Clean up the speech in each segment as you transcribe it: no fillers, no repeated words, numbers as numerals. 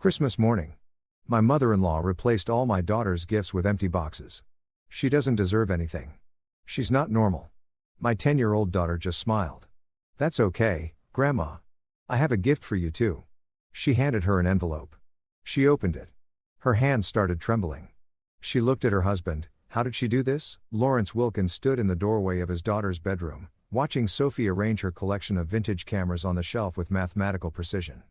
Christmas morning. My mother-in-law replaced all my daughter's gifts with empty boxes. She doesn't deserve anything. She's not normal. My 10-year-old daughter just smiled. That's okay, Grandma. I have a gift for you too. She handed her an envelope. She opened it. Her hands started trembling. She looked at her husband. How did she do this? Lawrence Wilkins stood in the doorway of his daughter's bedroom, watching Sophie arrange her collection of vintage cameras on the shelf with mathematical precision.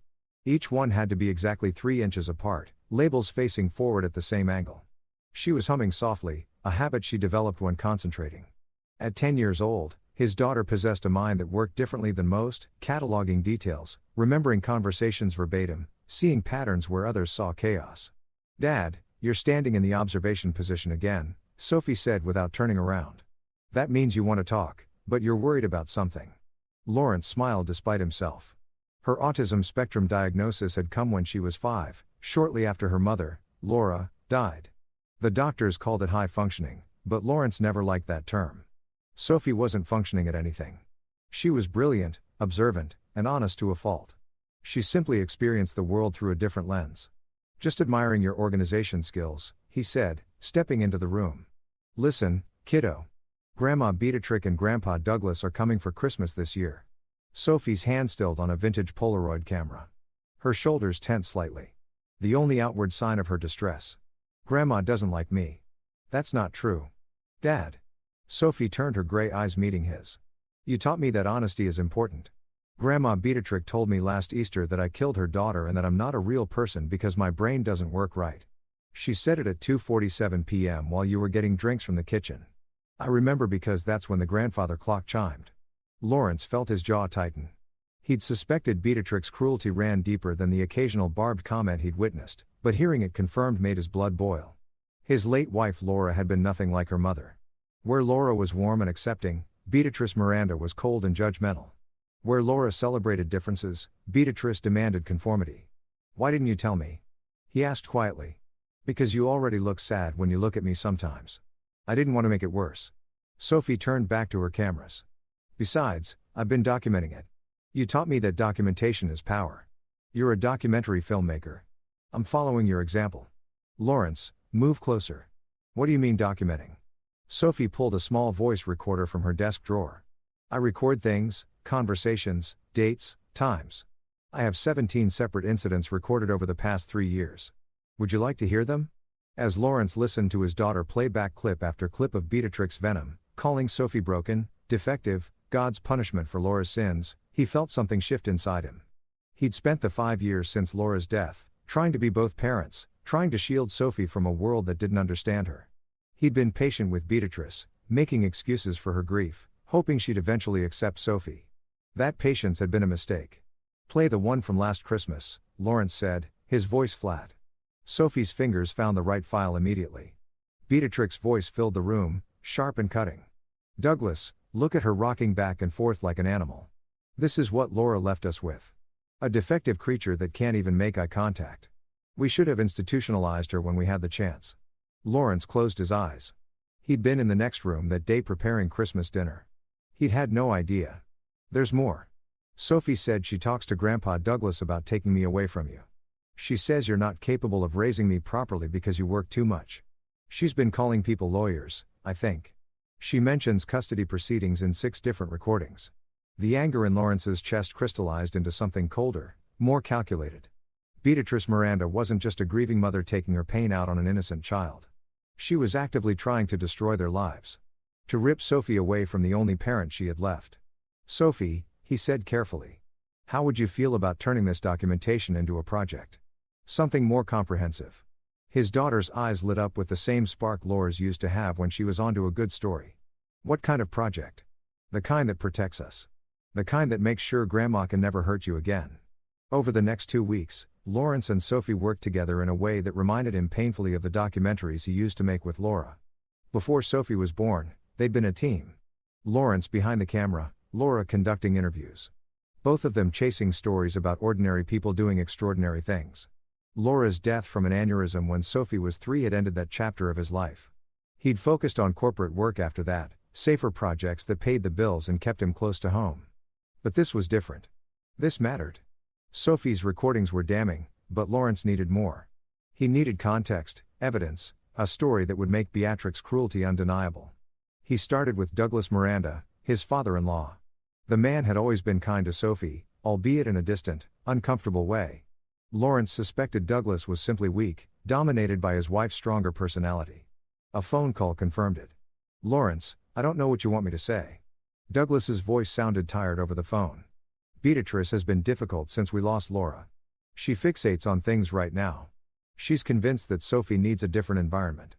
Each one had to be exactly 3 inches apart, labels facing forward at the same angle. She was humming softly, a habit she developed when concentrating. At 10 years old, his daughter possessed a mind that worked differently than most, cataloging details, remembering conversations verbatim, seeing patterns where others saw chaos. "Dad, you're standing in the observation position again," Sophie said without turning around. "That means you want to talk, but you're worried about something." Lawrence smiled despite himself. Her autism spectrum diagnosis had come when she was 5, shortly after her mother, Laura, died. The doctors called it high functioning, but Lawrence never liked that term. Sophie wasn't functioning at anything. She was brilliant, observant, and honest to a fault. She simply experienced the world through a different lens. "Just admiring your organization skills," he said, stepping into the room. "Listen, kiddo. Grandma Beatrix and Grandpa Douglas are coming for Christmas this year." Sophie's hand stilled on a vintage Polaroid camera. Her shoulders tensed slightly. The only outward sign of her distress. "Grandma doesn't like me." "That's not true. Dad." Sophie turned, her gray eyes meeting his. "You taught me that honesty is important. Grandma Beatrix told me last Easter that I killed her daughter and that I'm not a real person because my brain doesn't work right. She said it at 2:47 p.m. while you were getting drinks from the kitchen. I remember because that's when the grandfather clock chimed." Lawrence felt his jaw tighten. He'd suspected Beatrix's cruelty ran deeper than the occasional barbed comment he'd witnessed, but hearing it confirmed made his blood boil. His late wife Laura had been nothing like her mother. Where Laura was warm and accepting, Beatrice Miranda was cold and judgmental. Where Laura celebrated differences, Beatrice demanded conformity. "Why didn't you tell me?" he asked quietly. "Because you already look sad when you look at me sometimes. I didn't want to make it worse." Sophie turned back to her cameras. "Besides, I've been documenting it. You taught me that documentation is power. You're a documentary filmmaker. I'm following your example." "Lawrence, move closer." "What do you mean documenting?" Sophie pulled a small voice recorder from her desk drawer. "I record things, conversations, dates, times. I have 17 separate incidents recorded over the past 3 years. Would you like to hear them?" As Lawrence listened to his daughter play back clip after clip of Beatrix venom, calling Sophie broken, defective, God's punishment for Laura's sins, he felt something shift inside him. He'd spent the 5 years since Laura's death, trying to be both parents, trying to shield Sophie from a world that didn't understand her. He'd been patient with Beatrice, making excuses for her grief, hoping she'd eventually accept Sophie. That patience had been a mistake. "Play the one from last Christmas," Lawrence said, his voice flat. Sophie's fingers found the right file immediately. Beatrix's voice filled the room, sharp and cutting. "Douglas, look at her rocking back and forth like an animal. This is what Laura left us with. A defective creature that can't even make eye contact. We should have institutionalized her when we had the chance." Lawrence closed his eyes. He'd been in the next room that day preparing Christmas dinner. He'd had no idea. "There's more. Sophie said she talks to Grandpa Douglas about taking me away from you. She says you're not capable of raising me properly because you work too much. She's been calling people lawyers, I think. She mentions custody proceedings in 6 different recordings." The anger in Lawrence's chest crystallized into something colder, more calculated. Beatrice Miranda wasn't just a grieving mother taking her pain out on an innocent child. She was actively trying to destroy their lives. To rip Sophie away from the only parent she had left. "Sophie," he said carefully. "How would you feel about turning this documentation into a project? Something more comprehensive?" His daughter's eyes lit up with the same spark Laura's used to have when she was onto a good story. "What kind of project?" "The kind that protects us. The kind that makes sure Grandma can never hurt you again." Over the next 2 weeks, Lawrence and Sophie worked together in a way that reminded him painfully of the documentaries he used to make with Laura. Before Sophie was born, they'd been a team. Lawrence behind the camera, Laura conducting interviews. Both of them chasing stories about ordinary people doing extraordinary things. Laura's death from an aneurysm when Sophie was 3 had ended that chapter of his life. He'd focused on corporate work after that, safer projects that paid the bills and kept him close to home. But this was different. This mattered. Sophie's recordings were damning, but Lawrence needed more. He needed context, evidence, a story that would make Beatrix's cruelty undeniable. He started with Douglas Miranda, his father-in-law. The man had always been kind to Sophie, albeit in a distant, uncomfortable way. Lawrence suspected Douglas was simply weak, dominated by his wife's stronger personality. A phone call confirmed it. "Lawrence, I don't know what you want me to say." Douglas's voice sounded tired over the phone. "Beatrice has been difficult since we lost Laura. She fixates on things right now. She's convinced that Sophie needs a different environment."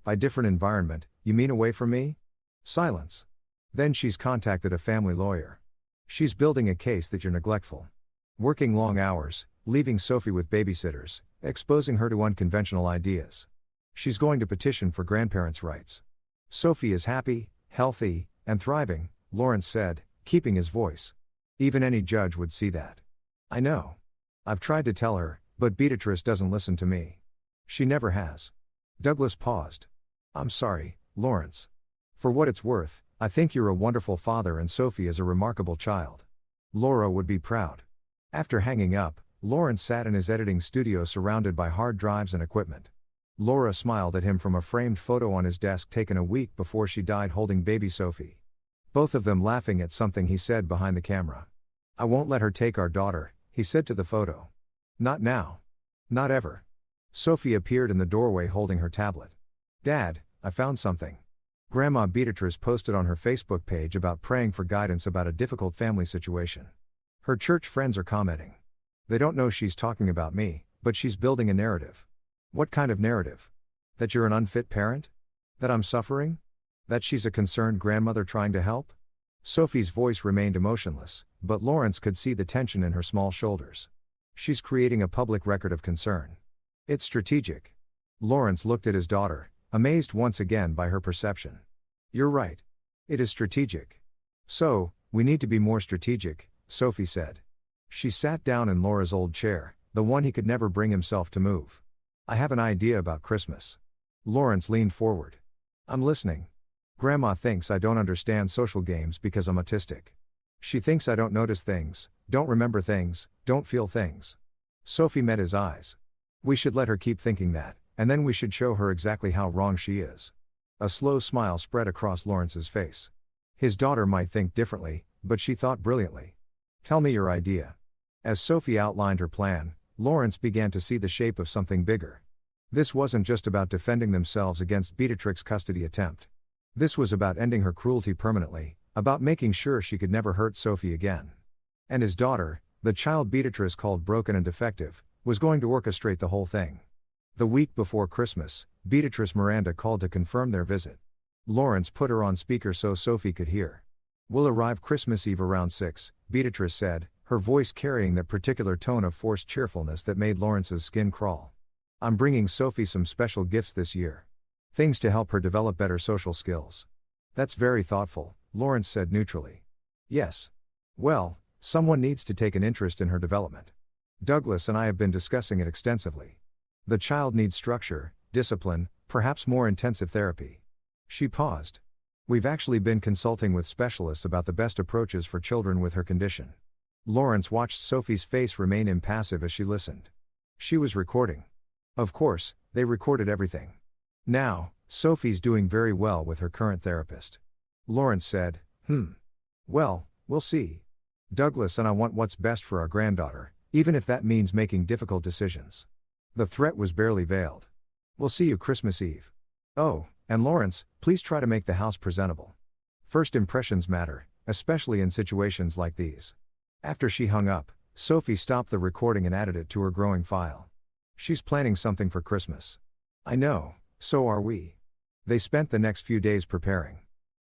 "By different environment, you mean away from me?" Silence. "Then she's contacted a family lawyer. She's building a case that you're neglectful. Working long hours, leaving Sophie with babysitters, exposing her to unconventional ideas. She's going to petition for grandparents' rights." "Sophie is happy, healthy, and thriving," Lawrence said, keeping his voice. "Even any judge would see that." "I know. I've tried to tell her, but Beatrice doesn't listen to me. She never has." Douglas paused. "I'm sorry, Lawrence. For what it's worth, I think you're a wonderful father and Sophie is a remarkable child. Laura would be proud." After hanging up, Lawrence sat in his editing studio surrounded by hard drives and equipment. Laura smiled at him from a framed photo on his desk taken a week before she died holding baby Sophie. Both of them laughing at something he said behind the camera. "I won't let her take our daughter," he said to the photo. "Not now. Not ever." Sophie appeared in the doorway holding her tablet. "Dad, I found something." Grandma Beatrice posted on her Facebook page about praying for guidance about a difficult family situation. Her church friends are commenting. "They don't know she's talking about me, but she's building a narrative." "What kind of narrative? That you're an unfit parent? That I'm suffering? That she's a concerned grandmother trying to help?" Sophie's voice remained emotionless, but Lawrence could see the tension in her small shoulders. "She's creating a public record of concern. It's strategic." Lawrence looked at his daughter, amazed once again by her perception. "You're right. It is strategic. So, we need to be more strategic," Sophie said. She sat down in Laura's old chair, the one he could never bring himself to move. "I have an idea about Christmas." Lawrence leaned forward. "I'm listening." "Grandma thinks I don't understand social games because I'm autistic. She thinks I don't notice things, don't remember things, don't feel things." Sophie met his eyes. "We should let her keep thinking that, and then we should show her exactly how wrong she is." A slow smile spread across Lawrence's face. His daughter might think differently, but she thought brilliantly. "Tell me your idea." As Sophie outlined her plan, Lawrence began to see the shape of something bigger. This wasn't just about defending themselves against Beatrix's custody attempt. This was about ending her cruelty permanently, about making sure she could never hurt Sophie again. And his daughter, the child Beatrice called broken and defective, was going to orchestrate the whole thing. The week before Christmas, Beatrice Miranda called to confirm their visit. Lawrence put her on speaker so Sophie could hear. "We'll arrive Christmas Eve around 6, Beatrice said, her voice carrying that particular tone of forced cheerfulness that made Lawrence's skin crawl. "I'm bringing Sophie some special gifts this year. Things to help her develop better social skills." "That's very thoughtful," Lawrence said neutrally. "Yes. Well, someone needs to take an interest in her development. Douglas and I have been discussing it extensively. The child needs structure, discipline, perhaps more intensive therapy." She paused. "We've actually been consulting with specialists about the best approaches for children with her condition." Lawrence watched Sophie's face remain impassive as she listened. She was recording. Of course, they recorded everything. "Now, Sophie's doing very well with her current therapist." Lawrence said, Well, we'll see. Douglas and I want what's best for our granddaughter, even if that means making difficult decisions." The threat was barely veiled. "We'll see you Christmas Eve. Oh, and Lawrence, please try to make the house presentable. First impressions matter, especially in situations like these." After she hung up, Sophie stopped the recording and added it to her growing file. "She's planning something for Christmas." "I know, so are we." They spent the next few days preparing.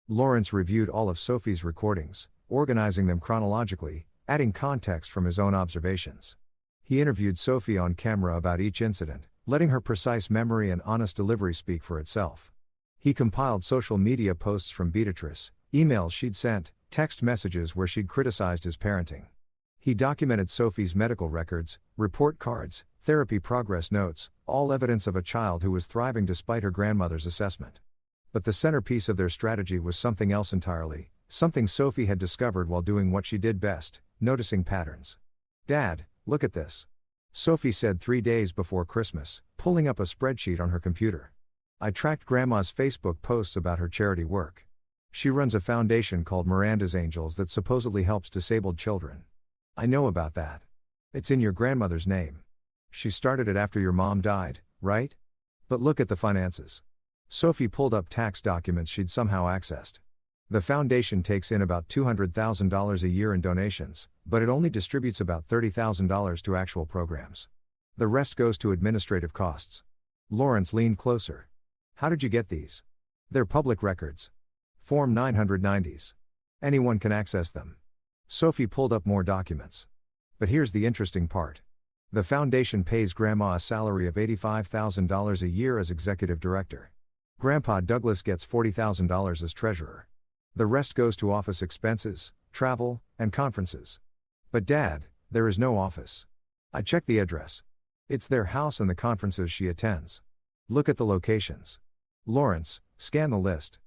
Lawrence reviewed all of Sophie's recordings, organizing them chronologically, adding context from his own observations. He interviewed Sophie on camera about each incident, letting her precise memory and honest delivery speak for itself. He compiled social media posts from Beatrice, emails she'd sent, text messages where she'd criticized his parenting. He documented Sophie's medical records, report cards, therapy progress notes, all evidence of a child who was thriving despite her grandmother's assessment. But the centerpiece of their strategy was something else entirely, something Sophie had discovered while doing what she did best, noticing patterns. "Dad, look at this." Sophie said 3 days before Christmas, pulling up a spreadsheet on her computer. I tracked Grandma's Facebook posts about her charity work. She runs a foundation called Miranda's Angels that supposedly helps disabled children. I know about that. It's in your grandmother's name. She started it after your mom died, right? But look at the finances. Sophie pulled up tax documents she'd somehow accessed. The foundation takes in about $200,000 a year in donations, but it only distributes about $30,000 to actual programs. The rest goes to administrative costs. Lawrence leaned closer. How did you get these? They're public records. Form 990s. Anyone can access them. Sophie pulled up more documents. But here's the interesting part. The foundation pays Grandma a salary of $85,000 a year as executive director. Grandpa Douglas gets $40,000 as treasurer. The rest goes to office expenses, travel, and conferences. But Dad, there is no office. I checked the address. It's their house and the conferences she attends. Look at the locations. Lawrence, scan the list.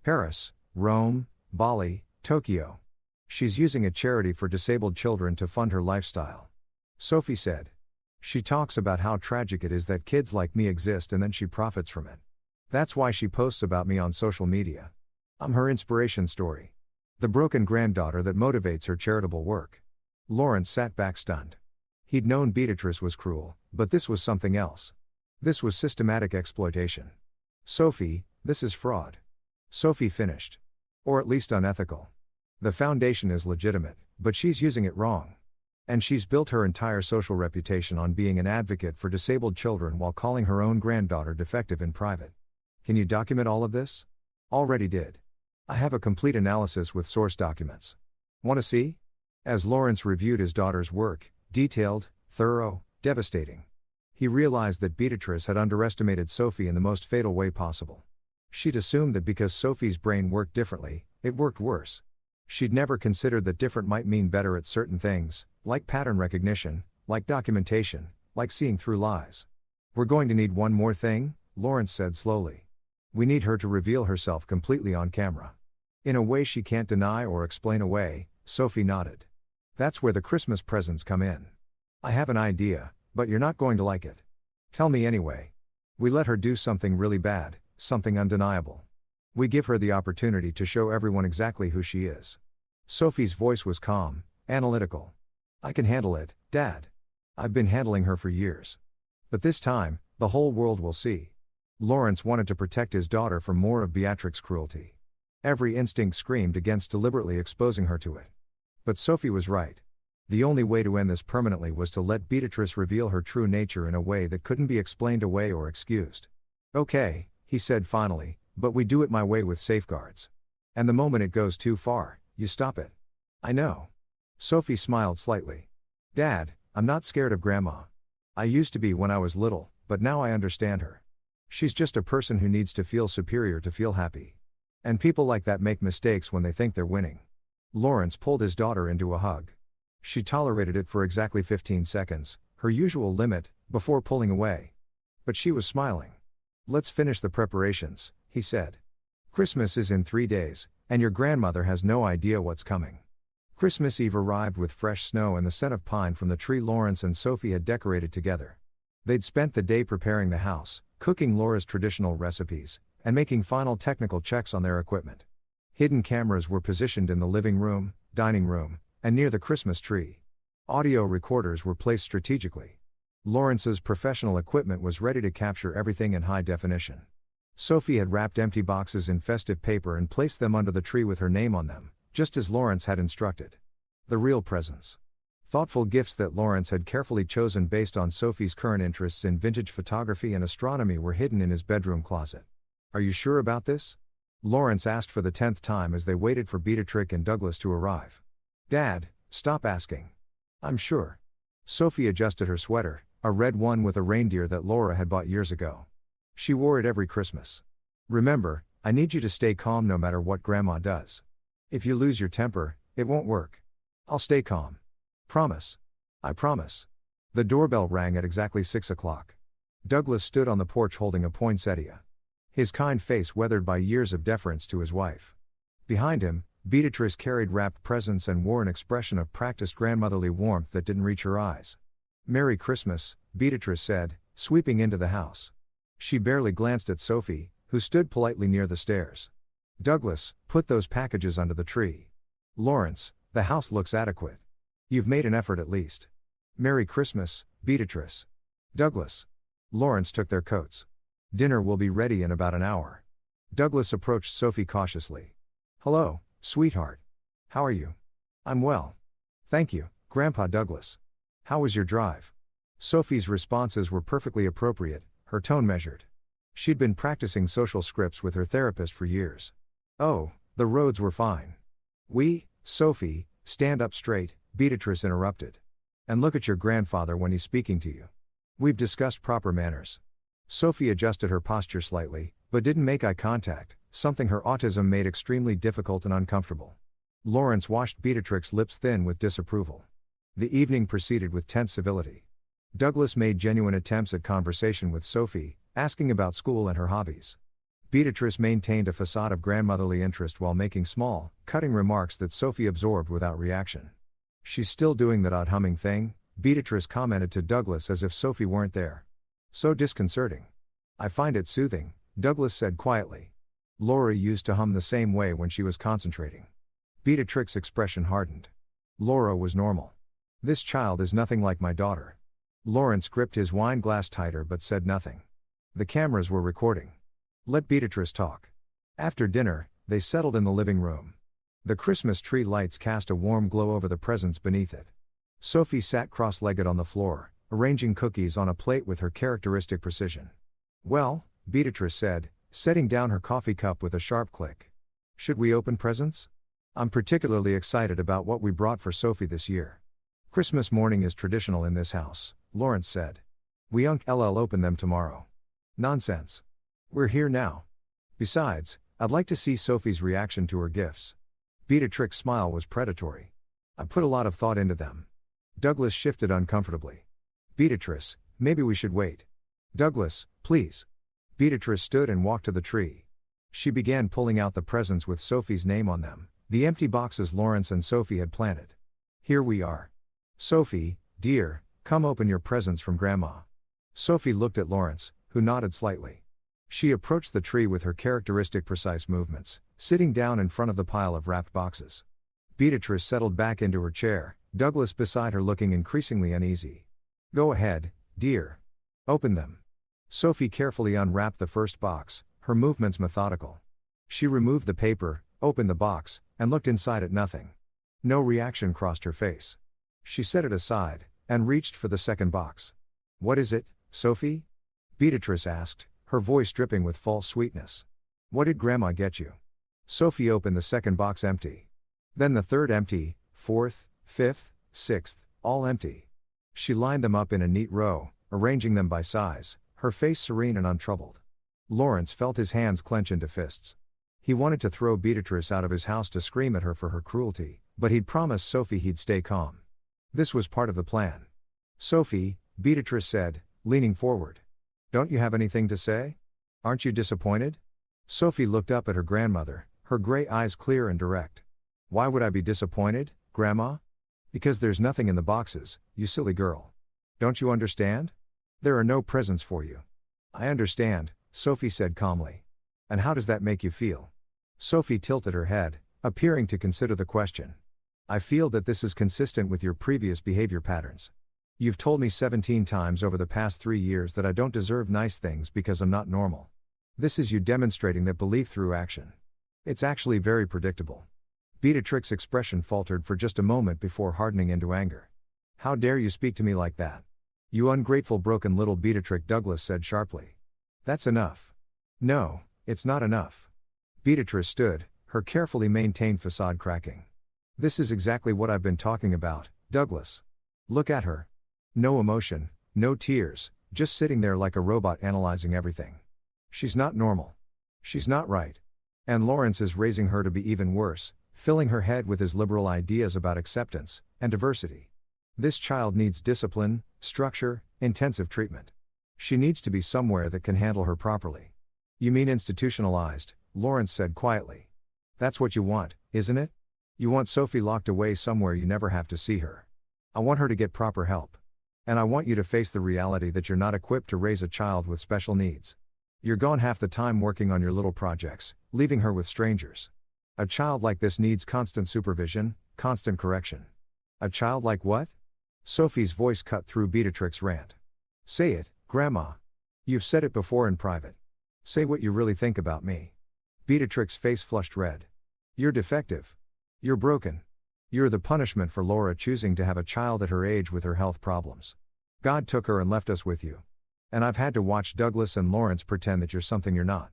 Paris, Rome, Bali, Tokyo. She's using a charity for disabled children to fund her lifestyle. Sophie said. She talks about how tragic it is that kids like me exist and then she profits from it. That's why she posts about me on social media. I'm her inspiration story. The broken granddaughter that motivates her charitable work. Lawrence sat back stunned. He'd known Beatrice was cruel, but this was something else. This was systematic exploitation. Sophie, this is fraud. Sophie finished. Or at least unethical. The foundation is legitimate, but she's using it wrong. And she's built her entire social reputation on being an advocate for disabled children while calling her own granddaughter defective in private. Can you document all of this? Already did. I have a complete analysis with source documents. Want to see? As Lawrence reviewed his daughter's work, detailed, thorough, devastating. He realized that Beatrice had underestimated Sophie in the most fatal way possible. She'd assumed that because Sophie's brain worked differently, it worked worse. She'd never considered that different might mean better at certain things, like pattern recognition, like documentation, like seeing through lies. We're going to need one more thing, Lawrence said slowly. We need her to reveal herself completely on camera. In a way she can't deny or explain away, Sophie nodded. That's where the Christmas presents come in. I have an idea, but you're not going to like it. Tell me anyway. We let her do something really bad, something undeniable. We give her the opportunity to show everyone exactly who she is. Sophie's voice was calm, analytical. I can handle it, Dad. I've been handling her for years. But this time, the whole world will see. Lawrence wanted to protect his daughter from more of Beatrix's cruelty. Every instinct screamed against deliberately exposing her to it. But Sophie was right. The only way to end this permanently was to let Beatrice reveal her true nature in a way that couldn't be explained away or excused. Okay, he said finally, but we do it my way with safeguards. And the moment it goes too far, you stop it. I know. Sophie smiled slightly. Dad, I'm not scared of Grandma. I used to be when I was little, but now I understand her. She's just a person who needs to feel superior to feel happy. And people like that make mistakes when they think they're winning. Lawrence pulled his daughter into a hug. She tolerated it for exactly 15 seconds, her usual limit, before pulling away. But she was smiling. Let's finish the preparations, he said. Christmas is in 3 days, and your grandmother has no idea what's coming. Christmas Eve arrived with fresh snow and the scent of pine from the tree Lawrence and Sophie had decorated together. They'd spent the day preparing the house, cooking Laura's traditional recipes, and making final technical checks on their equipment. Hidden cameras were positioned in the living room, dining room, and near the Christmas tree. Audio recorders were placed strategically. Lawrence's professional equipment was ready to capture everything in high definition. Sophie had wrapped empty boxes in festive paper and placed them under the tree with her name on them, just as Lawrence had instructed. The real presents. Thoughtful gifts that Lawrence had carefully chosen based on Sophie's current interests in vintage photography and astronomy were hidden in his bedroom closet. Are you sure about this? Lawrence asked for the 10th time as they waited for Beatrix and Douglas to arrive. Dad, stop asking. I'm sure. Sophie adjusted her sweater, a red one with a reindeer that Laura had bought years ago. She wore it every Christmas. Remember, I need you to stay calm no matter what Grandma does. If you lose your temper, it won't work. I'll stay calm. Promise. I promise. The doorbell rang at exactly 6 o'clock. Douglas stood on the porch holding a poinsettia. His kind face weathered by years of deference to his wife. Behind him, Beatrice carried wrapped presents and wore an expression of practiced grandmotherly warmth that didn't reach her eyes. Merry Christmas, Beatrice said, sweeping into the house. She barely glanced at Sophie, who stood politely near the stairs. Douglas, put those packages under the tree. Lawrence, the house looks adequate. You've made an effort at least. Merry Christmas, Beatrice. Douglas. Lawrence took their coats. Dinner will be ready in about an hour. Douglas approached Sophie cautiously. Hello, sweetheart. How are you? I'm well. Thank you, Grandpa Douglas. How was your drive? Sophie's responses were perfectly appropriate, her tone measured. She'd been practicing social scripts with her therapist for years. Oh, the roads were fine. Sophie, stand up straight, Beatrice interrupted. And look at your grandfather when he's speaking to you. We've discussed proper manners. Sophie adjusted her posture slightly, but didn't make eye contact, something her autism made extremely difficult and uncomfortable. Lawrence washed Beatrix's lips thin with disapproval. The evening proceeded with tense civility. Douglas made genuine attempts at conversation with Sophie, asking about school and her hobbies. Beatrice maintained a facade of grandmotherly interest while making small, cutting remarks that Sophie absorbed without reaction. She's still doing that odd humming thing, Beatrice commented to Douglas as if Sophie weren't there. So disconcerting. I find it soothing, Douglas said quietly. Laura used to hum the same way when she was concentrating. Beatrix's expression hardened. Laura was normal. This child is nothing like my daughter. Lawrence gripped his wine glass tighter but said nothing. The cameras were recording. Let Beatrice talk. After dinner, they settled in the living room. The Christmas tree lights cast a warm glow over the presents beneath it. Sophie sat cross-legged on the floor, arranging cookies on a plate with her characteristic precision. Well, Beatrice said, setting down her coffee cup with a sharp click. Should we open presents? I'm particularly excited about what we brought for Sophie this year. Christmas morning is traditional in this house, Lawrence said. We'll open them tomorrow. Nonsense. We're here now. Besides, I'd like to see Sophie's reaction to her gifts. Beatrix's smile was predatory. I put a lot of thought into them. Douglas shifted uncomfortably. Beatrice, maybe we should wait. Douglas, please. Beatrice stood and walked to the tree. She began pulling out the presents with Sophie's name on them, the empty boxes Lawrence and Sophie had planted. Here we are. Sophie, dear, come open your presents from Grandma. Sophie looked at Lawrence, who nodded slightly. She approached the tree with her characteristic precise movements, sitting down in front of the pile of wrapped boxes. Beatrice settled back into her chair, Douglas beside her looking increasingly uneasy. Go ahead, dear. Open them. Sophie carefully unwrapped the first box, her movements methodical. She removed the paper, opened the box, and looked inside at nothing. No reaction crossed her face. She set it aside, and reached for the second box. What is it, Sophie? Beatrice asked, her voice dripping with false sweetness. What did Grandma get you? Sophie opened the second box empty. Then the third empty, fourth, fifth, sixth, all empty. She lined them up in a neat row, arranging them by size, her face serene and untroubled. Lawrence felt his hands clench into fists. He wanted to throw Beatrice out of his house to scream at her for her cruelty, but he'd promised Sophie he'd stay calm. This was part of the plan. Sophie, Beatrice said, leaning forward. Don't you have anything to say? Aren't you disappointed? Sophie looked up at her grandmother, her gray eyes clear and direct. Why would I be disappointed, Grandma? Because there's nothing in the boxes, you silly girl. Don't you understand? There are no presents for you. I understand, Sophie said calmly. And how does that make you feel? Sophie tilted her head, appearing to consider the question. I feel that this is consistent with your previous behavior patterns. You've told me 17 times over the past 3 years that I don't deserve nice things because I'm not normal. This is you demonstrating that belief through action. It's actually very predictable. Beatrix's expression faltered for just a moment before hardening into anger. How dare you speak to me like that? You ungrateful broken little Beatrix, Douglas said sharply. That's enough. No, it's not enough. Beatrice stood, her carefully maintained facade cracking. This is exactly what I've been talking about, Douglas. Look at her. No emotion, no tears, just sitting there like a robot analyzing everything. She's not normal. She's not right. And Lawrence is raising her to be even worse, filling her head with his liberal ideas about acceptance and diversity. This child needs discipline, structure, intensive treatment. She needs to be somewhere that can handle her properly. You mean institutionalized, Lawrence said quietly. That's what you want, isn't it? You want Sophie locked away somewhere you never have to see her. I want her to get proper help. And I want you to face the reality that you're not equipped to raise a child with special needs. You're gone half the time working on your little projects, leaving her with strangers. A child like this needs constant supervision, constant correction. A child like what? Sophie's voice cut through Beatrix's rant. Say it, Grandma. You've said it before in private. Say what you really think about me. Beatrix's face flushed red. You're defective. You're broken. You're the punishment for Laura choosing to have a child at her age with her health problems. God took her and left us with you. And I've had to watch Douglas and Lawrence pretend that you're something you're not.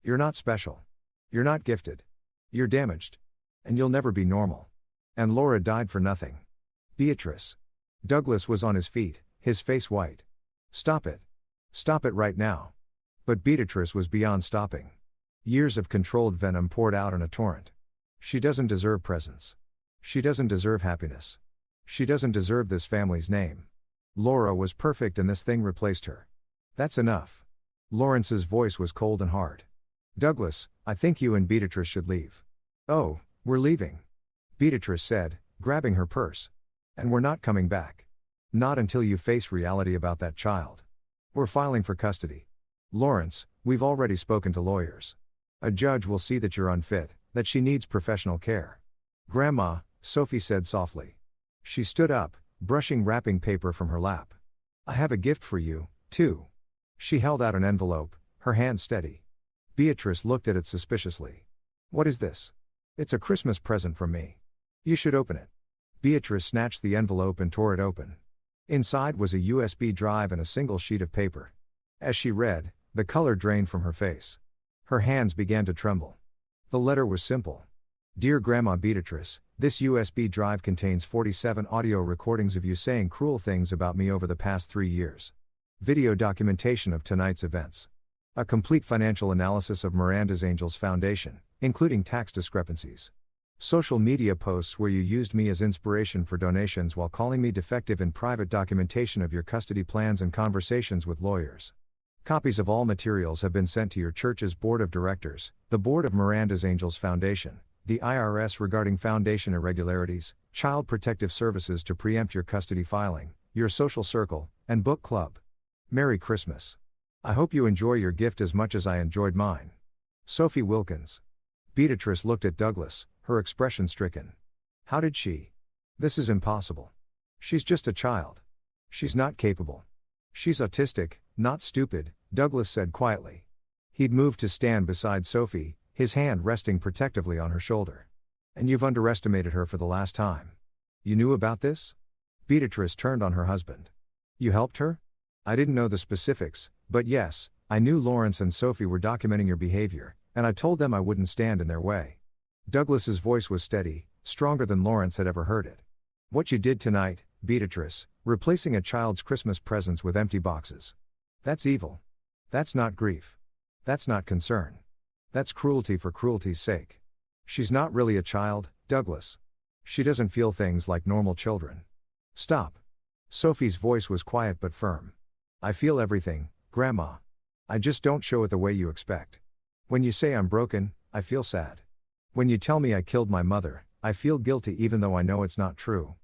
You're not special. You're not gifted. You're damaged. And you'll never be normal. And Laura died for nothing. Beatrice. Douglas was on his feet, his face white. Stop it. Stop it right now. But Beatrice was beyond stopping. Years of controlled venom poured out in a torrent. She doesn't deserve presents. She doesn't deserve happiness. She doesn't deserve this family's name. Laura was perfect and this thing replaced her. That's enough. Lawrence's voice was cold and hard. Douglas, I think you and Beatrice should leave. Oh, we're leaving. Beatrice said, grabbing her purse. And we're not coming back. Not until you face reality about that child. We're filing for custody. Lawrence, we've already spoken to lawyers. A judge will see that you're unfit, that she needs professional care. Grandma, Sophie said softly. She stood up, brushing wrapping paper from her lap. I have a gift for you, too. She held out an envelope, her hand steady. Beatrice looked at it suspiciously. What is this? It's a Christmas present from me. You should open it. Beatrice snatched the envelope and tore it open. Inside was a USB drive and a single sheet of paper. As she read, the color drained from her face. Her hands began to tremble. The letter was simple. Dear Grandma Beatrice, this USB drive contains 47 audio recordings of you saying cruel things about me over the past 3 years. Video documentation of tonight's events. A complete financial analysis of Miranda's Angels Foundation, including tax discrepancies. Social media posts where you used me as inspiration for donations while calling me defective in private documentation of your custody plans and conversations with lawyers. Copies of all materials have been sent to your church's board of directors, the board of Miranda's Angels Foundation, the IRS regarding foundation irregularities, Child Protective Services to preempt your custody filing, your social circle, and book club. Merry Christmas. I hope you enjoy your gift as much as I enjoyed mine. Sophie Wilkins. Beatrice looked at Douglas, her expression stricken. How did she? This is impossible. She's just a child. She's not capable. She's autistic, not stupid, Douglas said quietly. He'd moved to stand beside Sophie, his hand resting protectively on her shoulder. And you've underestimated her for the last time. You knew about this? Beatrice turned on her husband. You helped her? I didn't know the specifics, but yes, I knew Lawrence and Sophie were documenting your behavior, and I told them I wouldn't stand in their way. Douglas's voice was steady, stronger than Lawrence had ever heard it. What you did tonight, Beatrice, replacing a child's Christmas presents with empty boxes. That's evil. That's not grief. That's not concern. That's cruelty for cruelty's sake. She's not really a child, Douglas. She doesn't feel things like normal children. Stop. Sophie's voice was quiet but firm. I feel everything, Grandma. I just don't show it the way you expect. When you say I'm broken, I feel sad. When you tell me I killed my mother, I feel guilty even though I know it's not true.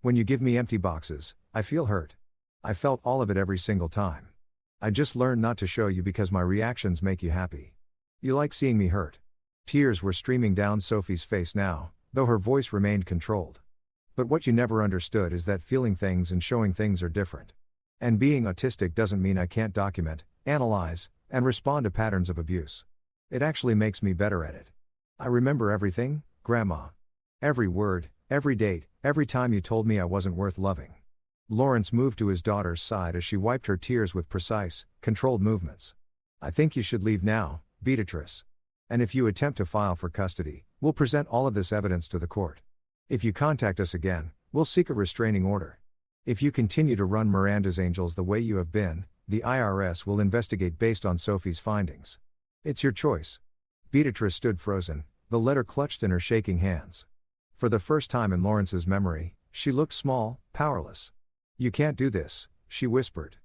When you give me empty boxes, I feel hurt. I felt all of it every single time. I just learned not to show you because my reactions make you happy. You like seeing me hurt. Tears were streaming down Sophie's face now, though her voice remained controlled. But what you never understood is that feeling things and showing things are different. And being autistic doesn't mean I can't document, analyze, and respond to patterns of abuse. It actually makes me better at it. I remember everything, Grandma. Every word, every date, every time you told me I wasn't worth loving. Lawrence moved to his daughter's side as she wiped her tears with precise, controlled movements. I think you should leave now, Beatrice. And if you attempt to file for custody, we'll present all of this evidence to the court. If you contact us again, we'll seek a restraining order. If you continue to run Miranda's Angels the way you have been, the IRS will investigate based on Sophie's findings. It's your choice. Beatrice stood frozen, the letter clutched in her shaking hands. For the first time in Lawrence's memory, she looked small, powerless. You can't do this, she whispered.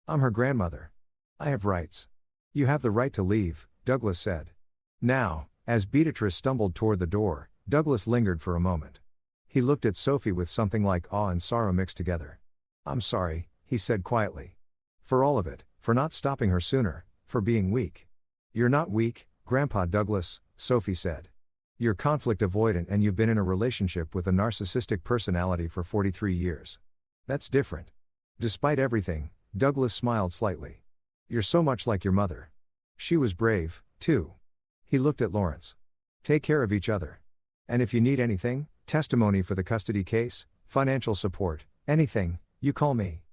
I'm her grandmother. I have rights. You have the right to leave, Douglas said. Now, as Beatrice stumbled toward the door, Douglas lingered for a moment. He looked at Sophie with something like awe and sorrow mixed together. I'm sorry, he said quietly. For all of it, for not stopping her sooner, for being weak. You're not weak, Grandpa Douglas, Sophie said. You're conflict avoidant and you've been in a relationship with a narcissistic personality for 43 years. That's different. Despite everything, Douglas smiled slightly. You're so much like your mother. She was brave, too. He looked at Lawrence. Take care of each other. And if you need anything, testimony for the custody case, financial support, anything, you call me.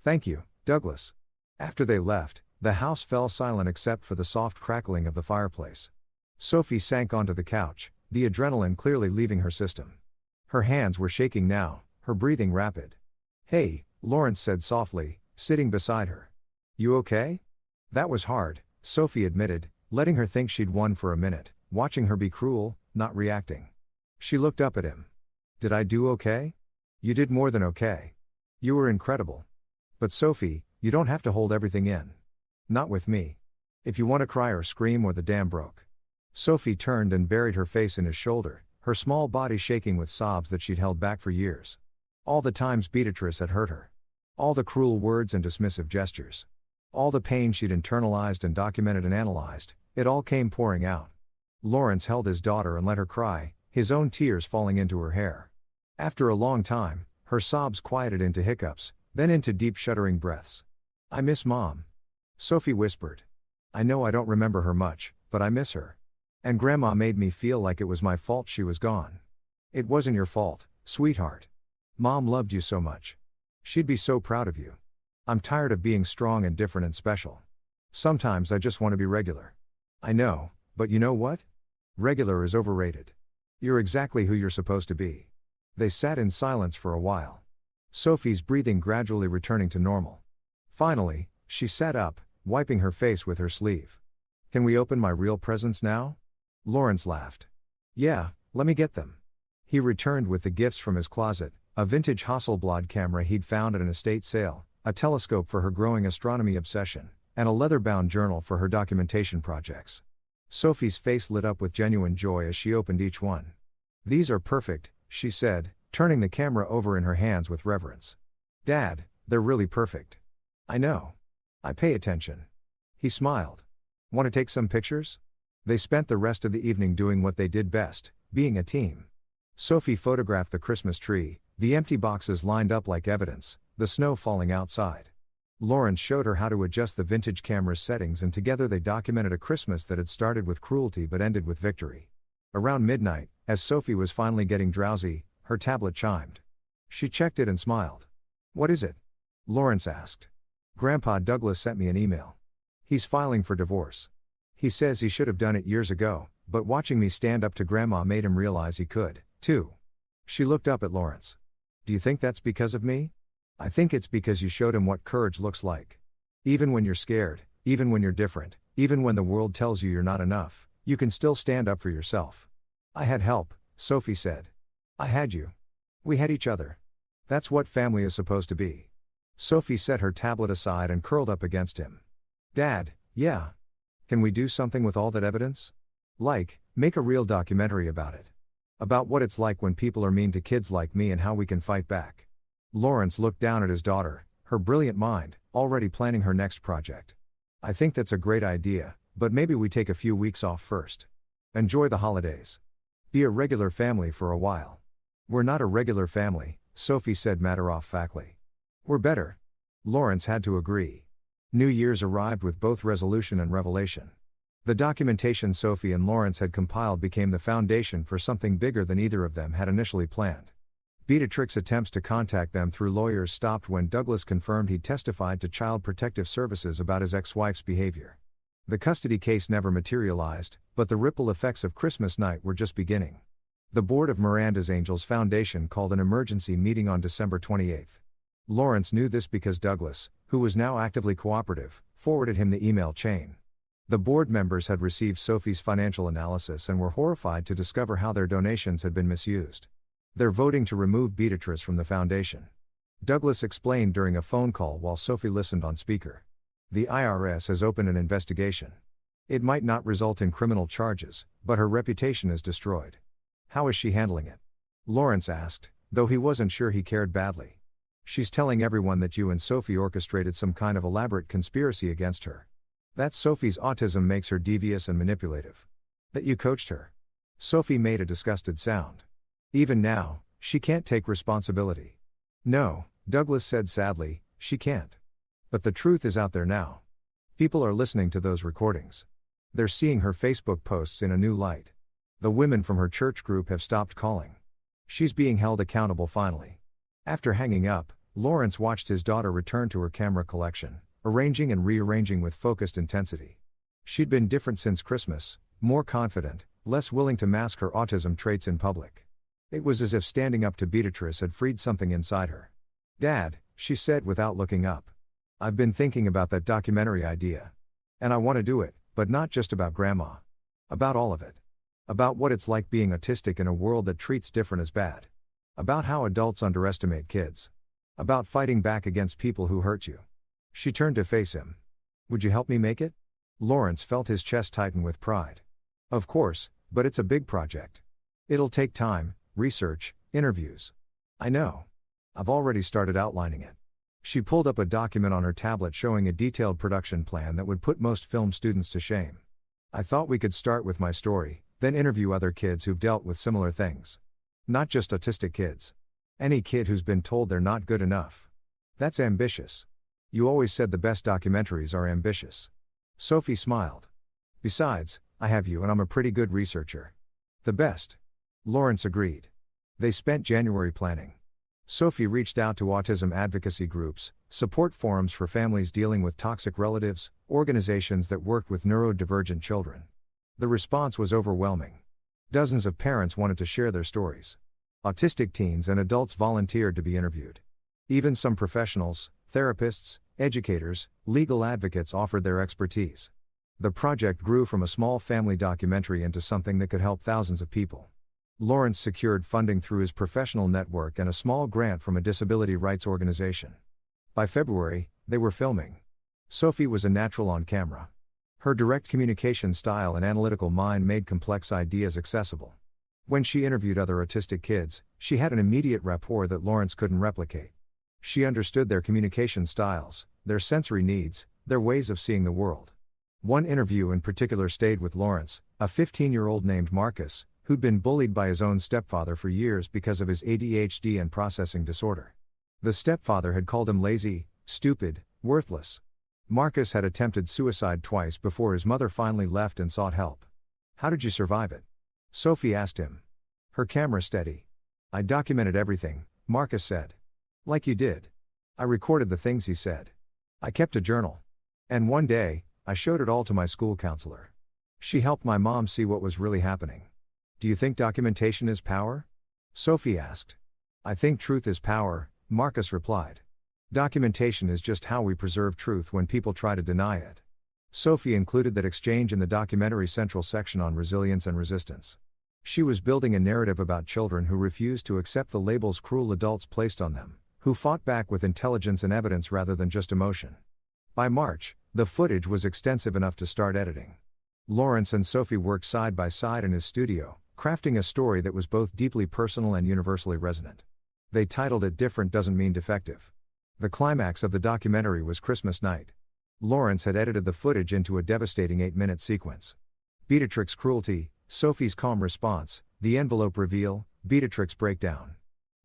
Thank you, Douglas. After they left, the house fell silent except for the soft crackling of the fireplace. Sophie sank onto the couch, the adrenaline clearly leaving her system. Her hands were shaking now, her breathing rapid. Hey, Lawrence said softly, sitting beside her. You okay? That was hard, Sophie admitted, letting her think she'd won for a minute, watching her be cruel, not reacting. She looked up at him. Did I do okay? You did more than okay. You were incredible. But Sophie, you don't have to hold everything in. Not with me. If you want to cry or scream or the dam broke. Sophie turned and buried her face in his shoulder, her small body shaking with sobs that she'd held back for years. All the times Beatrice had hurt her. All the cruel words and dismissive gestures. All the pain she'd internalized and documented and analyzed, it all came pouring out. Lawrence held his daughter and let her cry, his own tears falling into her hair. After a long time, her sobs quieted into hiccups, then into deep shuddering breaths. I miss Mom. Sophie whispered. I know I don't remember her much, but I miss her. And Grandma made me feel like it was my fault she was gone. It wasn't your fault, sweetheart. Mom loved you so much. She'd be so proud of you. I'm tired of being strong and different and special. Sometimes I just want to be regular. I know, but you know what? Regular is overrated. You're exactly who you're supposed to be. They sat in silence for a while. Sophie's breathing gradually returning to normal. Finally, she sat up, wiping her face with her sleeve. Can we open my real presents now? Lawrence laughed. Yeah, let me get them. He returned with the gifts from his closet, a vintage Hasselblad camera he'd found at an estate sale, a telescope for her growing astronomy obsession, and a leather-bound journal for her documentation projects. Sophie's face lit up with genuine joy as she opened each one. These are perfect, she said, turning the camera over in her hands with reverence. Dad, they're really perfect. I know. I pay attention. He smiled. Want to take some pictures? They spent the rest of the evening doing what they did best, being a team. Sophie photographed the Christmas tree, the empty boxes lined up like evidence, the snow falling outside. Lawrence showed her how to adjust the vintage camera's settings, and together they documented a Christmas that had started with cruelty but ended with victory. Around midnight, as Sophie was finally getting drowsy, her tablet chimed. She checked it and smiled. What is it? Lawrence asked. Grandpa Douglas sent me an email. He's filing for divorce. He says he should have done it years ago, but watching me stand up to Grandma made him realize he could, too. She looked up at Lawrence. Do you think that's because of me? I think it's because you showed him what courage looks like. Even when you're scared, even when you're different, even when the world tells you you're not enough, you can still stand up for yourself. I had help, Sophie said. I had you. We had each other. That's what family is supposed to be. Sophie set her tablet aside and curled up against him. Dad, yeah. Can we do something with all that evidence? Like, make a real documentary about it. About what it's like when people are mean to kids like me and how we can fight back. Lawrence looked down at his daughter, her brilliant mind, already planning her next project. I think that's a great idea, but maybe we take a few weeks off first. Enjoy the holidays. Be a regular family for a while. We're not a regular family, Sophie said matter-of-factly. We're better. Lawrence had to agree. New Year's arrived with both resolution and revelation. The documentation Sophie and Lawrence had compiled became the foundation for something bigger than either of them had initially planned. Beatrix's attempts to contact them through lawyers stopped when Douglas confirmed he'd testified to Child Protective Services about his ex-wife's behavior. The custody case never materialized, but the ripple effects of Christmas night were just beginning. The board of Miranda's Angels Foundation called an emergency meeting on December 28. Lawrence knew this because Douglas, who was now actively cooperative, forwarded him the email chain. The board members had received Sophie's financial analysis and were horrified to discover how their donations had been misused. They're voting to remove Beatrice from the foundation. Douglas explained during a phone call while Sophie listened on speaker. The IRS has opened an investigation. It might not result in criminal charges, but her reputation is destroyed. How is she handling it? Lawrence asked, though he wasn't sure he cared badly. She's telling everyone that you and Sophie orchestrated some kind of elaborate conspiracy against her. That Sophie's autism makes her devious and manipulative. That you coached her. Sophie made a disgusted sound. Even now, she can't take responsibility. No, Douglas said sadly, she can't. But the truth is out there now. People are listening to those recordings. They're seeing her Facebook posts in a new light. The women from her church group have stopped calling. She's being held accountable finally. After hanging up, Lawrence watched his daughter return to her camera collection, arranging and rearranging with focused intensity. She'd been different since Christmas, more confident, less willing to mask her autism traits in public. It was as if standing up to Beatrice had freed something inside her. "Dad," she said without looking up. "I've been thinking about that documentary idea. And I want to do it, but not just about Grandma. About all of it. About what it's like being autistic in a world that treats different as bad. About how adults underestimate kids. About fighting back against people who hurt you." She turned to face him. "Would you help me make it?" Lawrence felt his chest tighten with pride. "Of course, but it's a big project. It'll take time, research, interviews. I know. I've already started outlining it." She pulled up a document on her tablet showing a detailed production plan that would put most film students to shame. "I thought we could start with my story, then interview other kids who've dealt with similar things. Not just autistic kids. Any kid who's been told they're not good enough. That's ambitious. You always said the best documentaries are ambitious." Sophie smiled. "Besides, I have you and I'm a pretty good researcher." "The best." Lawrence agreed. They spent January planning. Sophie reached out to autism advocacy groups, support forums for families dealing with toxic relatives, organizations that worked with neurodivergent children. The response was overwhelming. Dozens of parents wanted to share their stories. Autistic teens and adults volunteered to be interviewed. Even some professionals, therapists, educators, legal advocates offered their expertise. The project grew from a small family documentary into something that could help thousands of people. Lawrence secured funding through his professional network and a small grant from a disability rights organization. By February, they were filming. Sophie was a natural on camera. Her direct communication style and analytical mind made complex ideas accessible. When she interviewed other autistic kids, she had an immediate rapport that Lawrence couldn't replicate. She understood their communication styles, their sensory needs, their ways of seeing the world. One interview in particular stayed with Lawrence, a 15-year-old named Marcus, who'd been bullied by his own stepfather for years because of his ADHD and processing disorder. The stepfather had called him lazy, stupid, worthless. Marcus had attempted suicide twice before his mother finally left and sought help. "How did you survive it?" Sophie asked him. Her camera steady. "I documented everything," Marcus said. "Like you did. I recorded the things he said. I kept a journal. And one day, I showed it all to my school counselor. She helped my mom see what was really happening." "Do you think documentation is power?" Sophie asked. "I think truth is power," Marcus replied. "Documentation is just how we preserve truth when people try to deny it." Sophie included that exchange in the documentary's central section on resilience and resistance. She was building a narrative about children who refused to accept the labels cruel adults placed on them, who fought back with intelligence and evidence rather than just emotion. By March, the footage was extensive enough to start editing. Lawrence and Sophie worked side by side in his studio, crafting a story that was both deeply personal and universally resonant. They titled it "Different Doesn't Mean Defective." The climax of the documentary was Christmas night. Lawrence had edited the footage into a devastating 8-minute sequence. Beatrix's cruelty, Sophie's calm response, the envelope reveal, Beatrix's breakdown.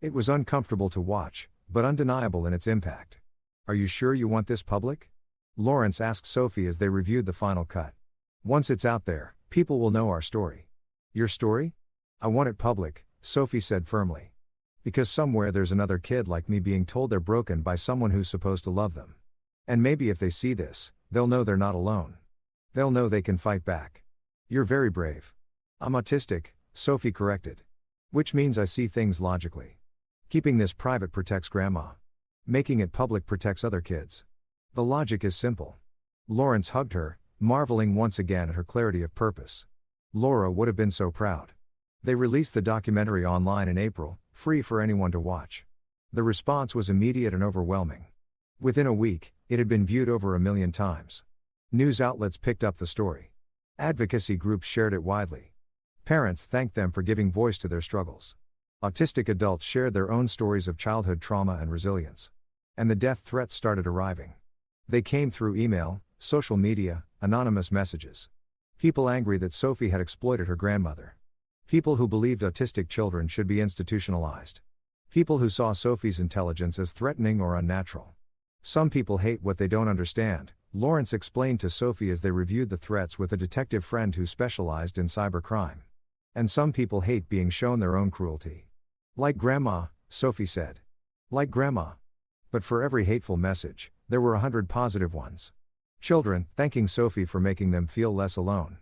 It was uncomfortable to watch, but undeniable in its impact. "Are you sure you want this public?" Lawrence asked Sophie as they reviewed the final cut. "Once it's out there, people will know our story." "Your story?" "I want it public," Sophie said firmly. "Because somewhere there's another kid like me being told they're broken by someone who's supposed to love them. And maybe if they see this, they'll know they're not alone. They'll know they can fight back." "You're very brave." "I'm autistic," Sophie corrected. "Which means I see things logically. Keeping this private protects Grandma. Making it public protects other kids. The logic is simple." Lawrence hugged her, marveling once again at her clarity of purpose. Laura would have been so proud. They released the documentary online in April, free for anyone to watch. The response was immediate and overwhelming. Within a week, it had been viewed over 1 million times. News outlets picked up the story. Advocacy groups shared it widely. Parents thanked them for giving voice to their struggles. Autistic adults shared their own stories of childhood trauma and resilience. And the death threats started arriving. They came through email, social media, anonymous messages. People angry that Sophie had exploited her grandmother. People who believed autistic children should be institutionalized. People who saw Sophie's intelligence as threatening or unnatural. Some people hate what they don't understand, Lawrence explained to Sophie as they reviewed the threats with a detective friend who specialized in cybercrime. And some people hate being shown their own cruelty. Like Grandma, Sophie said. Like Grandma. But for every hateful message, there were 100 positive ones. Children thanking Sophie for making them feel less alone.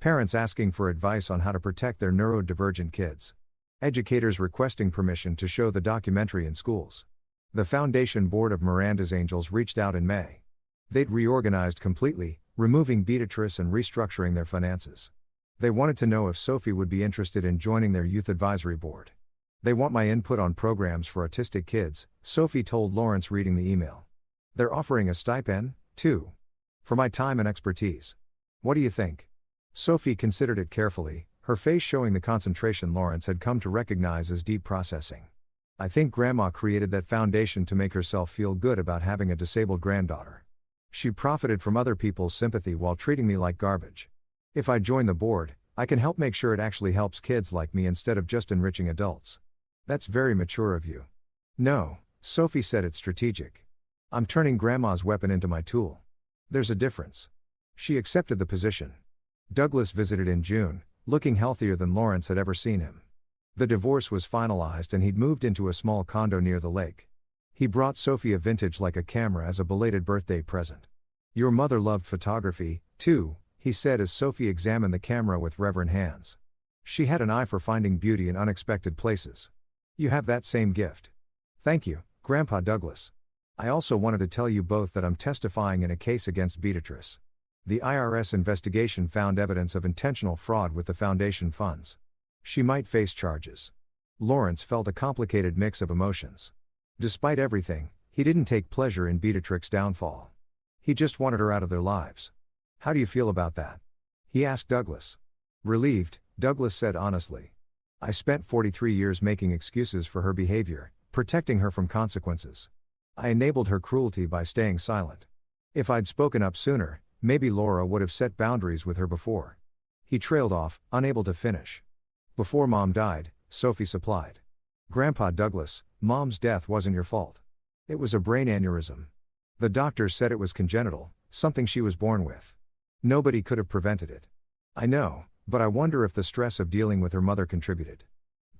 Parents asking for advice on how to protect their neurodivergent kids. Educators requesting permission to show the documentary in schools. The foundation board of Miranda's Angels reached out in May. They'd reorganized completely, removing Beatrice and restructuring their finances. They wanted to know if Sophie would be interested in joining their youth advisory board. They want my input on programs for autistic kids, Sophie told Lawrence reading the email. They're offering a stipend, too. For my time and expertise. What do you think? Sophie considered it carefully, her face showing the concentration Lawrence had come to recognize as deep processing. I think Grandma created that foundation to make herself feel good about having a disabled granddaughter. She profited from other people's sympathy while treating me like garbage. If I join the board, I can help make sure it actually helps kids like me instead of just enriching adults. That's very mature of you. No, Sophie said, it's strategic. I'm turning Grandma's weapon into my tool. There's a difference. She accepted the position. Douglas visited in June, looking healthier than Lawrence had ever seen him. The divorce was finalized and he'd moved into a small condo near the lake. He brought Sophie a vintage Leica camera as a belated birthday present. Your mother loved photography, too, he said as Sophie examined the camera with reverent hands. She had an eye for finding beauty in unexpected places. You have that same gift. Thank you, Grandpa Douglas. I also wanted to tell you both that I'm testifying in a case against Beatrice. The IRS investigation found evidence of intentional fraud with the foundation funds. She might face charges. Lawrence felt a complicated mix of emotions. Despite everything, he didn't take pleasure in Beatrix's downfall. He just wanted her out of their lives. How do you feel about that? He asked Douglas. Relieved, Douglas said honestly. I spent 43 years making excuses for her behavior, protecting her from consequences. I enabled her cruelty by staying silent. If I'd spoken up sooner, maybe Laura would have set boundaries with her before. He trailed off, unable to finish. Before Mom died, Sophie supplied. Grandpa Douglas, Mom's death wasn't your fault. It was a brain aneurysm. The doctors said it was congenital, something she was born with. Nobody could have prevented it. I know, but I wonder if the stress of dealing with her mother contributed.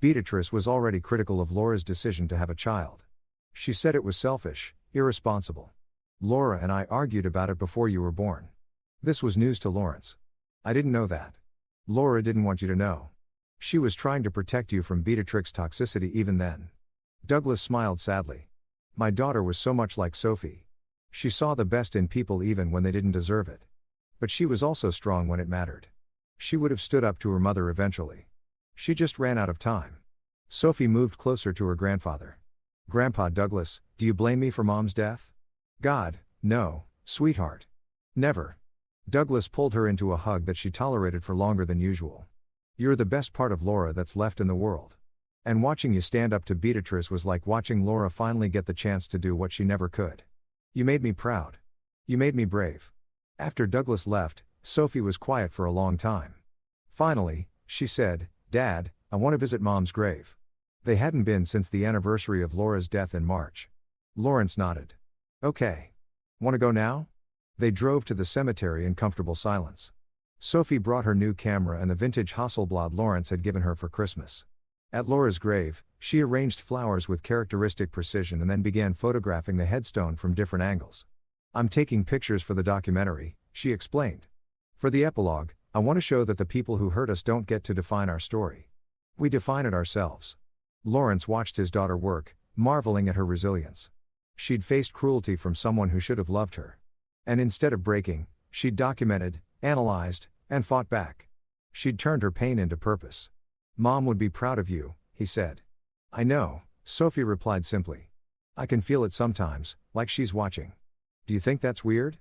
Beatrice was already critical of Laura's decision to have a child. She said it was selfish, irresponsible. Laura and I argued about it before you were born. This was news to Lawrence. I didn't know that. Laura didn't want you to know. She was trying to protect you from Beatrix's toxicity even then. Douglas smiled sadly. My daughter was so much like Sophie. She saw the best in people even when they didn't deserve it. But she was also strong when it mattered. She would have stood up to her mother eventually. She just ran out of time. Sophie moved closer to her grandfather. Grandpa Douglas, do you blame me for Mom's death? God, no, sweetheart. Never. Douglas pulled her into a hug that she tolerated for longer than usual. You're the best part of Laura that's left in the world. And watching you stand up to Beatrice was like watching Laura finally get the chance to do what she never could. You made me proud. You made me brave. After Douglas left, Sophie was quiet for a long time. Finally, she said, Dad, I want to visit Mom's grave. They hadn't been since the anniversary of Laura's death in March. Lawrence nodded. Okay. Want to go now? They drove to the cemetery in comfortable silence. Sophie brought her new camera and the vintage Hasselblad Lawrence had given her for Christmas. At Laura's grave, she arranged flowers with characteristic precision and then began photographing the headstone from different angles. I'm taking pictures for the documentary, she explained. For the epilogue, I want to show that the people who hurt us don't get to define our story. We define it ourselves. Lawrence watched his daughter work, marveling at her resilience. She'd faced cruelty from someone who should have loved her. And instead of breaking, she'd documented, analyzed, and fought back. She'd turned her pain into purpose. Mom would be proud of you, he said. I know, Sophie replied simply. I can feel it sometimes, like she's watching. Do you think that's weird?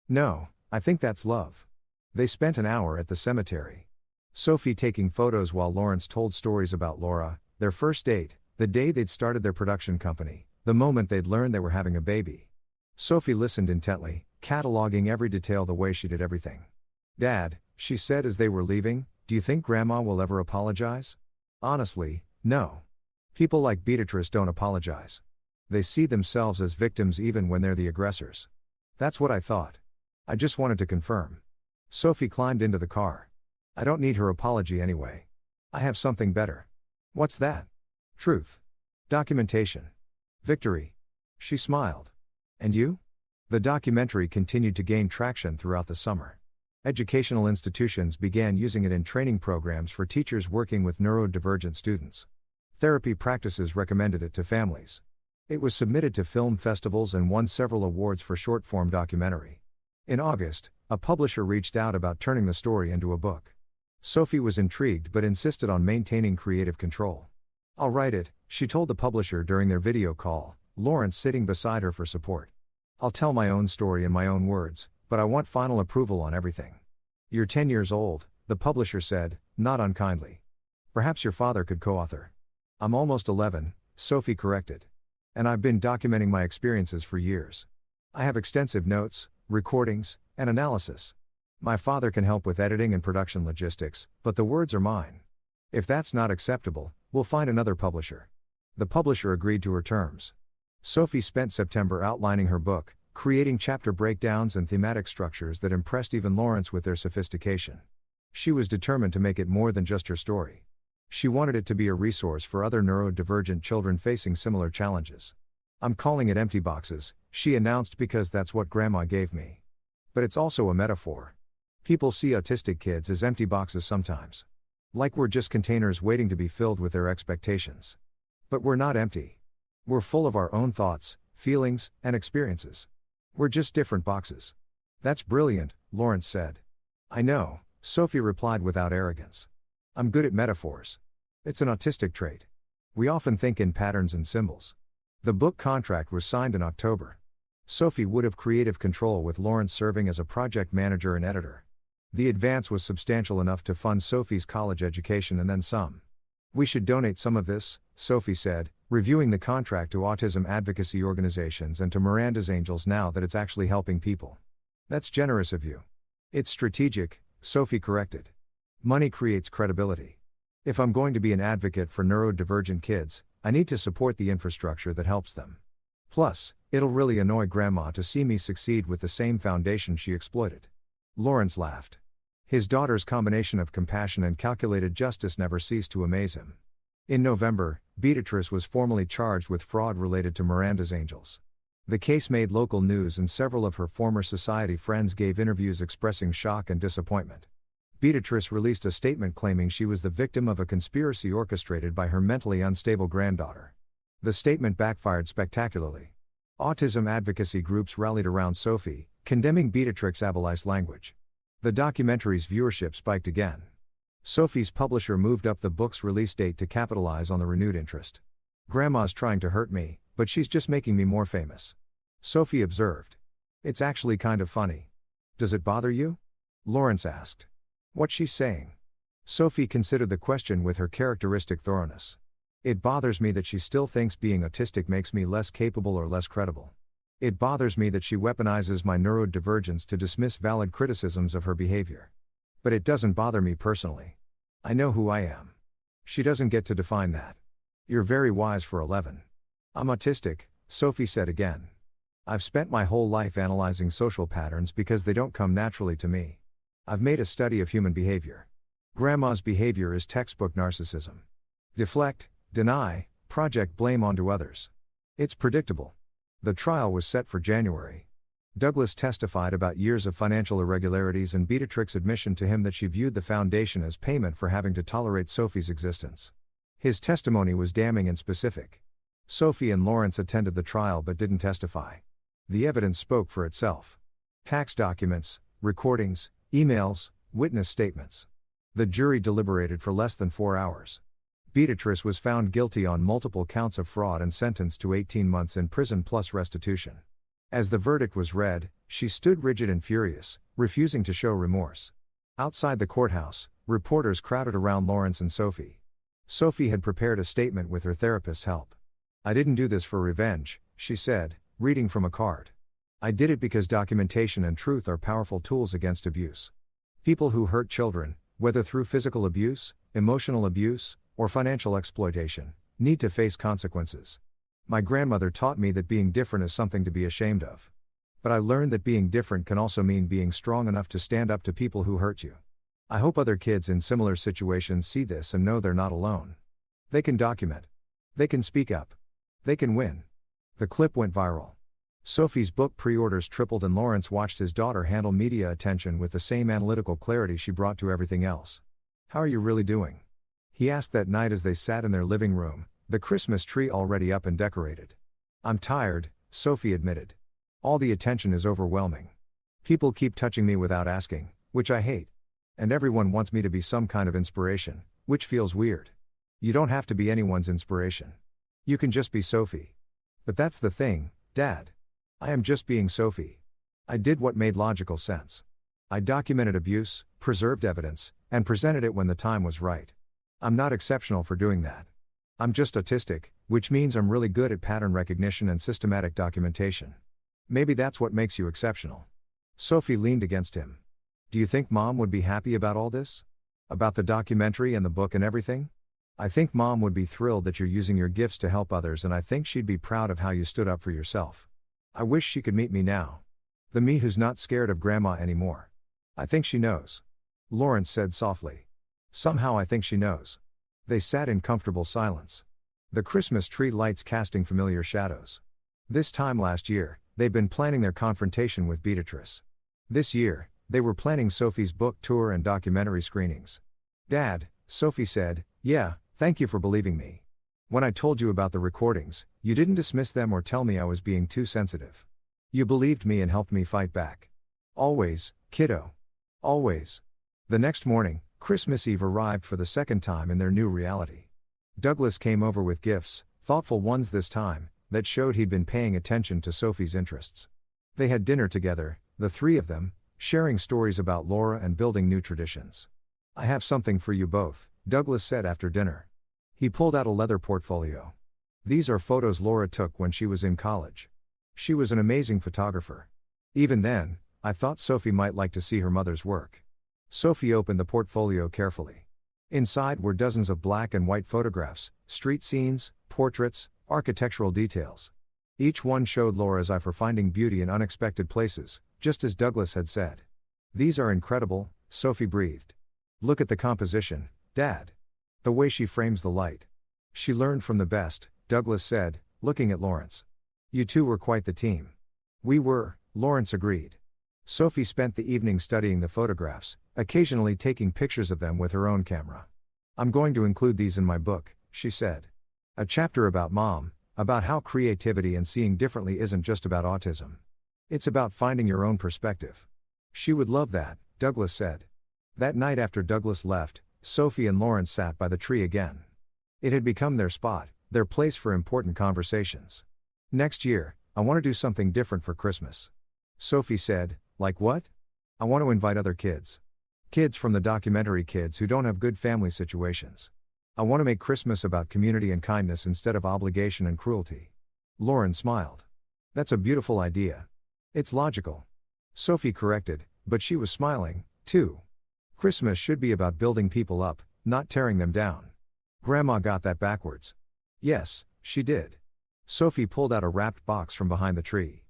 No, I think that's love. They spent an hour at the cemetery. Sophie taking photos while Lawrence told stories about Laura, their first date, the day they'd started their production company, The moment they'd learned they were having a baby. Sophie listened intently, cataloging every detail the way she did everything. "Dad," she said as they were leaving, "do you think Grandma will ever apologize?" "Honestly, no. People like Beatrice don't apologize. They see themselves as victims even when they're the aggressors." "That's what I thought. I just wanted to confirm." Sophie climbed into the car. "I don't need her apology anyway. I have something better." "What's that?" "Truth. Documentation. Victory." She smiled. "And you?" The documentary continued to gain traction throughout the summer. Educational institutions began using it in training programs for teachers working with neurodivergent students. Therapy practices recommended it to families. It was submitted to film festivals and won several awards for short-form documentary. In August, a publisher reached out about turning the story into a book. Sophie was intrigued but insisted on maintaining creative control. "I'll write it," she told the publisher during their video call, Lawrence sitting beside her for support. "I'll tell my own story in my own words, but I want final approval on everything." "You're 10 years old," the publisher said, not unkindly. "Perhaps your father could co-author." "I'm almost 11, Sophie corrected. "And I've been documenting my experiences for years. I have extensive notes, recordings, and analysis. My father can help with editing and production logistics, but the words are mine. If that's not acceptable, we'll find another publisher." The publisher agreed to her terms. Sophie spent September outlining her book, creating chapter breakdowns and thematic structures that impressed even Lawrence with their sophistication. She was determined to make it more than just her story. She wanted it to be a resource for other neurodivergent children facing similar challenges. "I'm calling it Empty Boxes," she announced, "because that's what Grandma gave me. But it's also a metaphor. People see autistic kids as empty boxes sometimes. Like we're just containers waiting to be filled with their expectations. But we're not empty. We're full of our own thoughts, feelings, and experiences. We're just different boxes." "That's brilliant," Lawrence said. "I know," Sophie replied without arrogance. "I'm good at metaphors. It's an autistic trait. We often think in patterns and symbols." The book contract was signed in October. Sophie would have creative control with Lawrence serving as a project manager and editor. The advance was substantial enough to fund Sophie's college education and then some. "We should donate some of this," Sophie said, reviewing the contract to autism advocacy organizations and to Miranda's Angels now that it's actually helping people. "That's generous of you." "It's strategic," Sophie corrected. "Money creates credibility. If I'm going to be an advocate for neurodivergent kids, I need to support the infrastructure that helps them. Plus, it'll really annoy Grandma to see me succeed with the same foundation she exploited." Lawrence laughed. His daughter's combination of compassion and calculated justice never ceased to amaze him. In November, Beatrice was formally charged with fraud related to Miranda's Angels. The case made local news and several of her former society friends gave interviews expressing shock and disappointment. Beatrice released a statement claiming she was the victim of a conspiracy orchestrated by her mentally unstable granddaughter. The statement backfired spectacularly. Autism advocacy groups rallied around Sophie, condemning Beatrix's ableist language. The documentary's viewership spiked again. Sophie's publisher moved up the book's release date to capitalize on the renewed interest. "Grandma's trying to hurt me, but she's just making me more famous," Sophie observed. "It's actually kind of funny." "Does it bother you?" Lawrence asked. "What's she saying?" Sophie considered the question with her characteristic thoroughness. "It bothers me that she still thinks being autistic makes me less capable or less credible. It bothers me that she weaponizes my neurodivergence to dismiss valid criticisms of her behavior. But it doesn't bother me personally. I know who I am. She doesn't get to define that." "You're very wise for 11. "I'm autistic," Sophie said again. "I've spent my whole life analyzing social patterns because they don't come naturally to me. I've made a study of human behavior. Grandma's behavior is textbook narcissism. Deflect, deny, project blame onto others. It's predictable." The trial was set for January. Douglas testified about years of financial irregularities and Beatrix's admission to him that she viewed the foundation as payment for having to tolerate Sophie's existence. His testimony was damning and specific. Sophie and Lawrence attended the trial but didn't testify. The evidence spoke for itself. Tax documents, recordings, emails, witness statements. The jury deliberated for less than 4 hours. Beatrice was found guilty on multiple counts of fraud and sentenced to 18 months in prison plus restitution. As the verdict was read, she stood rigid and furious, refusing to show remorse. Outside the courthouse, reporters crowded around Lawrence and Sophie. Sophie had prepared a statement with her therapist's help. I didn't do this for revenge, she said, reading from a card. I did it because documentation and truth are powerful tools against abuse. People who hurt children, whether through physical abuse, emotional abuse, or financial exploitation, need to face consequences. My grandmother taught me that being different is something to be ashamed of. But I learned that being different can also mean being strong enough to stand up to people who hurt you. I hope other kids in similar situations see this and know they're not alone. They can document. They can speak up. They can win. The clip went viral. Sophie's book pre-orders tripled and Lawrence watched his daughter handle media attention with the same analytical clarity she brought to everything else. "How are you really doing?" he asked that night as they sat in their living room, the Christmas tree already up and decorated. "I'm tired," Sophie admitted. "All the attention is overwhelming. People keep touching me without asking, which I hate. And everyone wants me to be some kind of inspiration, which feels weird. You don't have to be anyone's inspiration. You can just be Sophie." "But that's the thing, Dad. I am just being Sophie. I did what made logical sense. I documented abuse, preserved evidence, and presented it when the time was right. I'm not exceptional for doing that. I'm just autistic, which means I'm really good at pattern recognition and systematic documentation. Maybe that's what makes you exceptional." Sophie leaned against him. "Do you think Mom would be happy about all this? About the documentary and the book and everything? I think Mom would be thrilled that you're using your gifts to help others, and I think she'd be proud of how you stood up for yourself. I wish she could meet me now. The me who's not scared of Grandma anymore. I think she knows," Lawrence said softly. "Somehow I think she knows." They sat in comfortable silence. The Christmas tree lights casting familiar shadows. This time last year, they'd been planning their confrontation with Beatrice. This year, they were planning Sophie's book tour and documentary screenings. "Dad," Sophie said, "yeah, thank you for believing me. When I told you about the recordings, you didn't dismiss them or tell me I was being too sensitive. You believed me and helped me fight back. Always, kiddo. Always." The next morning, Christmas Eve arrived for the second time in their new reality. Douglas came over with gifts, thoughtful ones this time, that showed he'd been paying attention to Sophie's interests. They had dinner together, the three of them, sharing stories about Laura and building new traditions. "I have something for you both," Douglas said after dinner. He pulled out a leather portfolio. "These are photos Laura took when she was in college. She was an amazing photographer. Even then, I thought Sophie might like to see her mother's work." Sophie opened the portfolio carefully. Inside were dozens of black and white photographs, street scenes, portraits, architectural details. Each one showed Laura's eye for finding beauty in unexpected places, just as Douglas had said. "These are incredible," Sophie breathed. "Look at the composition, Dad. The way she frames the light. She learned from the best," Douglas said, looking at Lawrence. "You two were quite the team." "We were," Lawrence agreed. Sophie spent the evening studying the photographs, occasionally taking pictures of them with her own camera. "I'm going to include these in my book," she said. "A chapter about Mom, about how creativity and seeing differently isn't just about autism. It's about finding your own perspective." "She would love that," Douglas said. That night after Douglas left, Sophie and Lawrence sat by the tree again. It had become their spot, their place for important conversations. "Next year, I want to do something different for Christmas," Sophie said. "Like what?" "I want to invite other kids. Kids from the documentary, kids who don't have good family situations. I want to make Christmas about community and kindness instead of obligation and cruelty." Lawrence smiled. "That's a beautiful idea. It's logical," Sophie corrected, but she was smiling, too. "Christmas should be about building people up, not tearing them down. Grandma got that backwards." "Yes, she did." Sophie pulled out a wrapped box from behind the tree.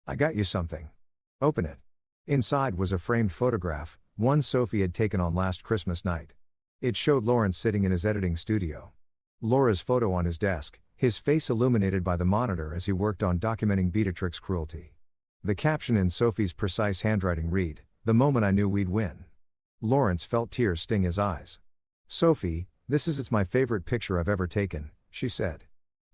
"I got you something. Open it." Inside was a framed photograph, one Sophie had taken on last Christmas night. It showed Lawrence sitting in his editing studio. Laura's photo on his desk, his face illuminated by the monitor as he worked on documenting Beatrix's cruelty. The caption in Sophie's precise handwriting read, "The moment I knew we'd win." Lawrence felt tears sting his eyes. "Sophie, it's my favorite picture I've ever taken," she said.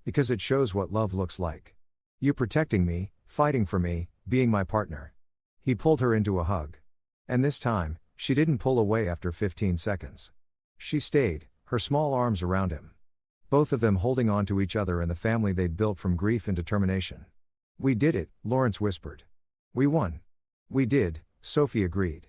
"Because it shows what love looks like. You protecting me, fighting for me, being my partner." He pulled her into a hug. And this time, she didn't pull away after 15 seconds. She stayed, her small arms around him. Both of them holding on to each other and the family they'd built from grief and determination. "We did it," Lawrence whispered. "We won." "We did," Sophie agreed.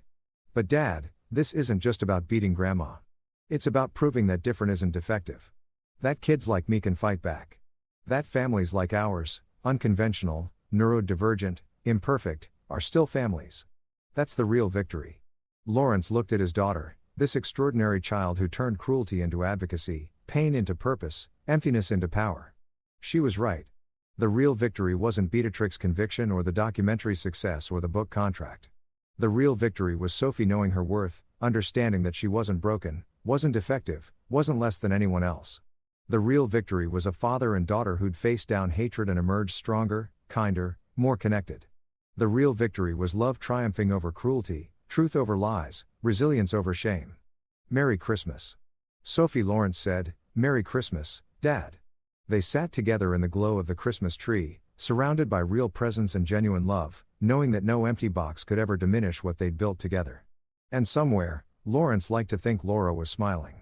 "But Dad, this isn't just about beating Grandma. It's about proving that different isn't defective. That kids like me can fight back. That families like ours, unconventional, neurodivergent, imperfect, are still families. That's the real victory. Lawrence looked at his daughter, this extraordinary child who turned cruelty into advocacy, pain into purpose, emptiness into power. She was right. The real victory wasn't Beatrix's conviction or the documentary success or the book contract. The real victory was Sophie knowing her worth, understanding that she wasn't broken, wasn't defective, wasn't less than anyone else. The real victory was a father and daughter who'd faced down hatred and emerged stronger, kinder, more connected. The real victory was love triumphing over cruelty, truth over lies, resilience over shame. Merry Christmas. Sophie Lawrence said, "Merry Christmas, Dad." They sat together in the glow of the Christmas tree, surrounded by real presents and genuine love, knowing that no empty box could ever diminish what they'd built together. And somewhere, Lawrence liked to think Laura was smiling.